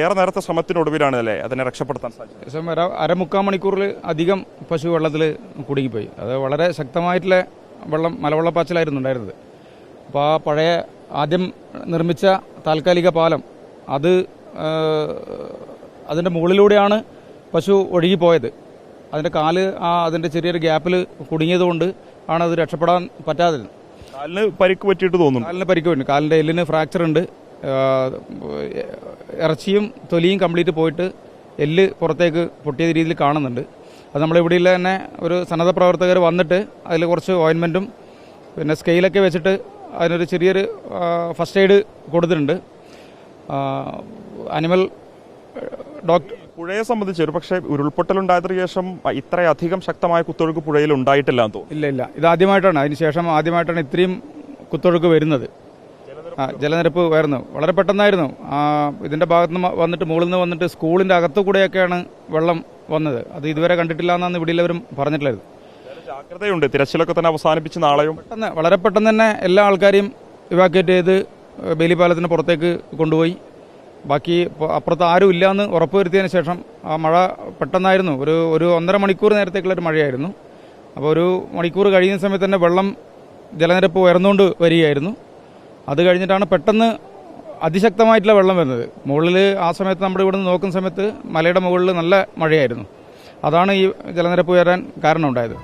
ഏറെ നേരത്തെ ശ്രമത്തിനൊടുവിലാണ് അല്ലേ അതിനെ രക്ഷപ്പെടുത്താൻ സാധിച്ചത്? അരമുക്കാൽ മണിക്കൂറിൽ അധികം പശു വെള്ളത്തിൽ കുടുങ്ങിപ്പോയി. അത് വളരെ ശക്തമായിട്ടുള്ള മലവെള്ളപ്പാച്ചിലായിരുന്നു ഉണ്ടായിരുന്നത്. അപ്പോൾ ആ പഴയ ആദ്യം നിർമ്മിച്ച താൽക്കാലിക പാലം അതിൻ്റെ മുകളിലൂടെയാണ് പശു ഒഴുകിപ്പോയത്. അതിൻ്റെ കാല് അതിൻ്റെ ചെറിയൊരു ഗ്യാപ്പിൽ കുടുങ്ങിയതുകൊണ്ട് ആണ് അത് രക്ഷപ്പെടാൻ പറ്റാതിരുന്നത്. കാലിന് പരിക്ക് പറ്റിയിട്ട് തോന്നുന്നു. കാലിന് പരിക്ക് പറ്റി. കാലിൻ്റെ എല്ലിന് ഫ്രാക്ചർ ഉണ്ട്. ഇറച്ചിയും തൊലിയും കംപ്ലീറ്റ് പോയിട്ട് എല്ല് പുറത്തേക്ക് പൊട്ടിയ രീതിയിൽ കാണുന്നുണ്ട്. അത് നമ്മളിവിടെയുള്ള തന്നെ ഒരു സന്നദ്ധ പ്രവർത്തകർ വന്നിട്ട് അതിൽ കുറച്ച് ഓയിൻമെൻറ്റും പിന്നെ സ്കെയിലൊക്കെ വെച്ചിട്ട് അതിനൊരു ചെറിയൊരു ഫസ്റ്റ് എയ്ഡ് കൊടുത്തിട്ടുണ്ട്. അനിമൽ ഡോക്ടർ പുഴയെ സംബന്ധിച്ച് ഒരു പക്ഷേ ഉരുൾപൊട്ടലുണ്ടായതിനു ശേഷം ഇത്രയധികം ശക്തമായ കുത്തൊഴുക്ക് പുഴയിൽ ഉണ്ടായിട്ടില്ല എന്ന് തോന്നുന്നു. ഇല്ല, ഇത് ആദ്യമായിട്ടാണ്. അതിനുശേഷം ആദ്യമായിട്ടാണ് ഇത്രയും കുത്തൊഴുക്ക് വരുന്നത്. ജലനിരപ്പ് ഉയർന്നു വളരെ പെട്ടെന്നായിരുന്നു. ഇതിന്റെ ഭാഗത്ത് നിന്ന് വന്നിട്ട് മുകളിൽ നിന്ന് വന്നിട്ട് സ്കൂളിന്റെ അകത്തു കൂടെയൊക്കെയാണ് വെള്ളം വന്നത്. അത് ഇതുവരെ കണ്ടിട്ടില്ല എന്നാണ് ഇവിടെ എല്ലാവരും പറഞ്ഞിട്ടുള്ളത്. ജാഗ്രതയുണ്ട്. തിരച്ചിലൊക്കെ തന്നെ അവസാനിപ്പിച്ച് നാളെയും വളരെ പെട്ടെന്ന് തന്നെ എല്ലാ ആൾക്കാരെയും ഇവാക്യുവേറ്റ് ചെയ്ത് ബേലിപ്പാലത്തിന് പുറത്തേക്ക് കൊണ്ടുപോയി. ബാക്കി അപ്പുറത്ത് ആരും ഇല്ല എന്ന് ഉറപ്പുവരുത്തിയതിന് ശേഷം ആ മഴ പെട്ടെന്നായിരുന്നു. ഒരു 1.5 മണിക്കൂർ നേരത്തേക്കുള്ളൊരു മഴയായിരുന്നു. അപ്പോൾ ഒരു മണിക്കൂർ കഴിയുന്ന സമയത്ത് തന്നെ ജലനിരപ്പ് ഉയർന്നുകൊണ്ട് വരികയായിരുന്നു. അത് കഴിഞ്ഞിട്ടാണ് പെട്ടെന്ന് അതിശക്തമായിട്ടുള്ള വെള്ളം വരുന്നത്. മുകളിൽ ആ സമയത്ത് നമ്മുടെ ഇവിടെ നിന്ന് നോക്കുന്ന സമയത്ത് മലയുടെ മുകളിൽ നല്ല മഴയായിരുന്നു. അതാണ് ഈ ജലനിരപ്പ് ഉയരാൻ കാരണമുണ്ടായത്.